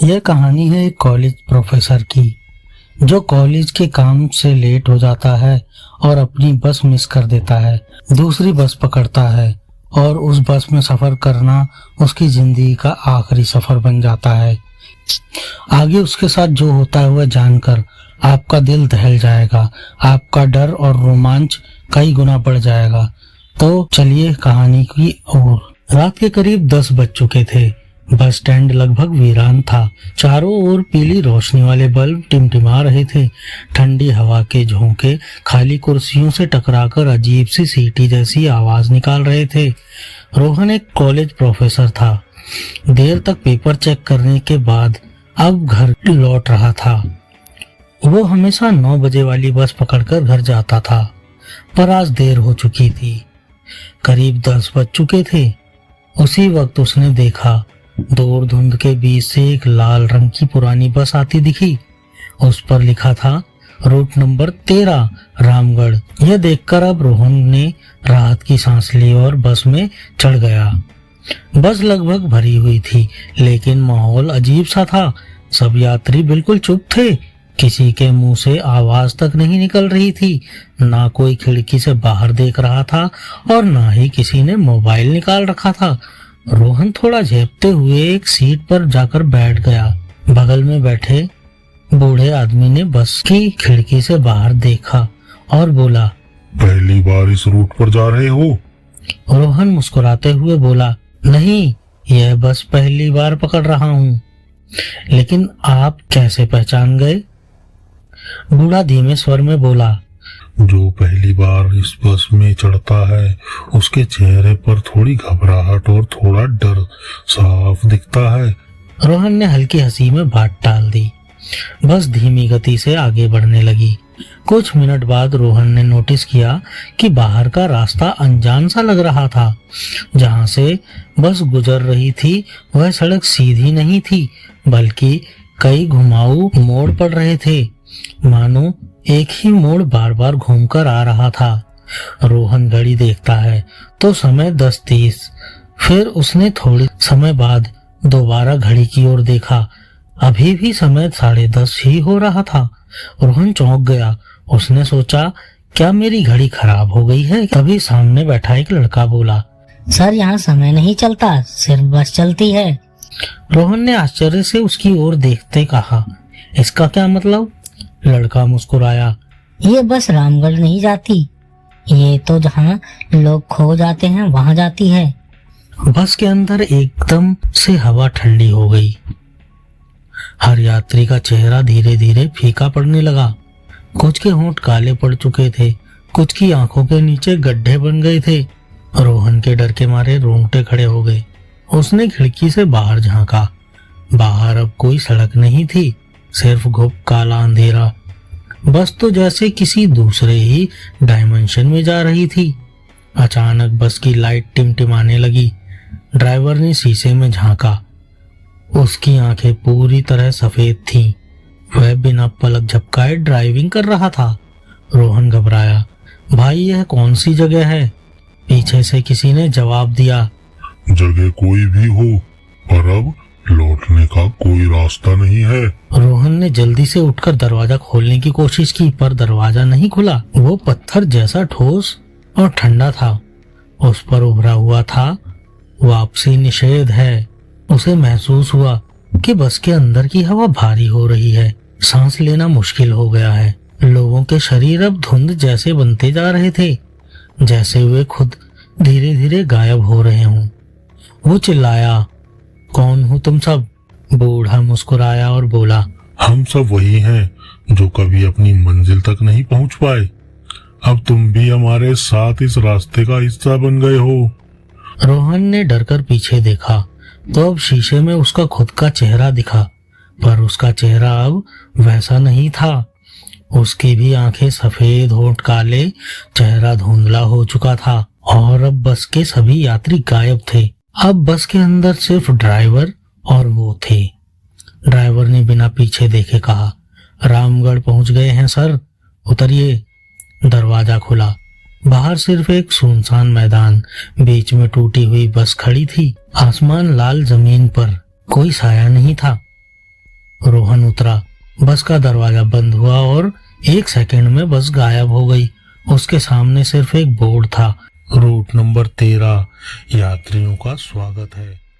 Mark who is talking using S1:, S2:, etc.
S1: यह कहानी है एक कॉलेज प्रोफेसर की जो कॉलेज के काम से लेट हो जाता है और अपनी बस मिस कर देता है। दूसरी बस पकड़ता है और उस बस में सफर करना उसकी जिंदगी का आखिरी सफर बन जाता है। आगे उसके साथ जो होता है वह जानकर आपका दिल दहल जाएगा, आपका डर और रोमांच कई गुना बढ़ जाएगा। तो चलिए कहानी की ओर। रात के करीब 10 बज चुके थे। बस स्टैंड लगभग वीरान था। चारों ओर पीली रोशनी वाले बल्ब टिमटिमा रहे थे। ठंडी हवा के झोंके खाली कुर्सियों से टकराकर अजीब सी सीटी जैसी आवाज निकाल रहे थे। रोहन एक कॉलेज प्रोफेसर था। देर तक पेपर चेक करने के बाद अब घर लौट रहा था। वो हमेशा 9 बजे वाली बस पकड़कर घर जाता था, पर आज देर हो चुकी थी। करीब 10 बज चुके थे। उसी वक्त उसने देखा दूर धुंध के बीच से एक लाल रंग की पुरानी बस आती दिखी। उस पर लिखा था रूट नंबर 13 रामगढ़। यह देखकर अब रोहन ने राहत की सांस ली और बस में चढ़ गया। बस लगभग भरी हुई थी, लेकिन माहौल अजीब सा था। सब यात्री बिल्कुल चुप थे। किसी के मुंह से आवाज तक नहीं निकल रही थी। ना कोई खिड़की से बाहर देख रहा था और ना ही किसी ने मोबाइल निकाल रखा था। रोहन थोड़ा झेपते हुए एक सीट पर जाकर बैठ गया। बगल में बैठे बूढ़े आदमी ने बस की खिड़की से बाहर देखा और बोला,
S2: पहली बार इस रूट पर जा रहे हो?
S1: रोहन मुस्कुराते हुए बोला, नहीं, यह बस पहली बार पकड़ रहा हूँ। लेकिन आप कैसे पहचान गए? बूढ़ा धीमे स्वर में बोला,
S2: जो पहली बार इस बस में चढ़ता है उसके चेहरे पर थोड़ी घबराहट और थोड़ा डर साफ दिखता है।
S1: रोहन ने हल्की हंसी में बात टाल दी। बस धीमी गति से आगे बढ़ने लगी। कुछ मिनट बाद रोहन ने नोटिस किया कि बाहर का रास्ता अनजान सा लग रहा था। जहां से बस गुजर रही थी वह सड़क सीधी नहीं थी, बल्कि कई घुमाऊ मोड़ पड़ रहे थे, मानो एक ही मोड़ बार बार घूमकर आ रहा था। रोहन घड़ी देखता है तो समय 10:30। फिर उसने थोड़ी समय बाद दोबारा घड़ी की ओर देखा। अभी भी समय 10:30 ही हो रहा था। रोहन चौंक गया। उसने सोचा, क्या मेरी घड़ी खराब हो गई है? तभी सामने बैठा एक लड़का बोला,
S3: सर, यहाँ समय नहीं चलता, सिर्फ बस चलती है।
S1: रोहन ने आश्चर्य से उसकी ओर देखते कहा, इसका क्या मतलब? लड़का मुस्कुराया,
S3: ये बस रामगढ़ नहीं जाती, ये तो जहाँ लोग खो जाते हैं वहाँ जाती है।
S1: बस के अंदर एकदम से हवा ठंडी हो गई। हर यात्री का चेहरा धीरे धीरे फीका पड़ने लगा। कुछ के होंठ काले पड़ चुके थे, कुछ की आंखों के नीचे गड्ढे बन गए थे। रोहन के डर के मारे रोंगटे खड़े हो गए। उसने खिड़की से बाहर झांका। बाहर अब कोई सड़क नहीं थी, सिर्फ घुप काला अंधेरा। बस तो जैसे किसी दूसरे ही डायमेंशन में जा रही थी। अचानक बस की लाइट टिमटिमाने लगी। ड्राइवर ने शीशे में झांका। उसकी आंखें पूरी तरह सफेद थीं। वह बिना पलक झपकाए ड्राइविंग कर रहा था। रोहन घबराया, भाई यह कौन सी जगह है? पीछे से किसी ने जवाब दिया,
S2: जगह कोई भी हो, पर अब लौटने का कोई रास्ता नहीं है।
S1: रोहन ने जल्दी से उठकर दरवाजा खोलने की कोशिश की, पर दरवाजा नहीं खुला। वो पत्थर जैसा ठोस और ठंडा था। उस पर उभरा हुआ था, वापसी निषेध है। उसे महसूस हुआ कि बस के अंदर की हवा भारी हो रही है। सांस लेना मुश्किल हो गया है। लोगों के शरीर अब धुंध जैसे बनते जा रहे थे, जैसे वे खुद धीरे धीरे गायब हो रहे हों। वो चिल्लाया, कौन हो तुम सब? बूढ़ा मुस्कुराया और बोला,
S2: हम सब वही हैं जो कभी अपनी मंजिल तक नहीं पहुंच पाए। अब तुम भी हमारे साथ इस रास्ते का हिस्सा बन गए हो।
S1: रोहन ने डरकर पीछे देखा तो अब शीशे में उसका खुद का चेहरा दिखा, पर उसका चेहरा अब वैसा नहीं था। उसकी भी आंखें सफेद, होंठ काले, चेहरा धुंधला हो चुका था। और अब बस के सभी यात्री गायब थे। अब बस के अंदर सिर्फ ड्राइवर और वो थे। ड्राइवर ने बिना पीछे देखे कहा, रामगढ़ पहुंच गए हैं सर, उतरिए। दरवाजा खुला। बाहर सिर्फ एक सुनसान मैदान, बीच में टूटी हुई बस खड़ी थी। आसमान लाल, जमीन पर कोई साया नहीं था। रोहन उतरा। बस का दरवाजा बंद हुआ और 1 सेकंड में बस गायब हो गई। उसके सामने सिर्फ एक बोर्ड था, रूट नंबर 13, यात्रियों का स्वागत है।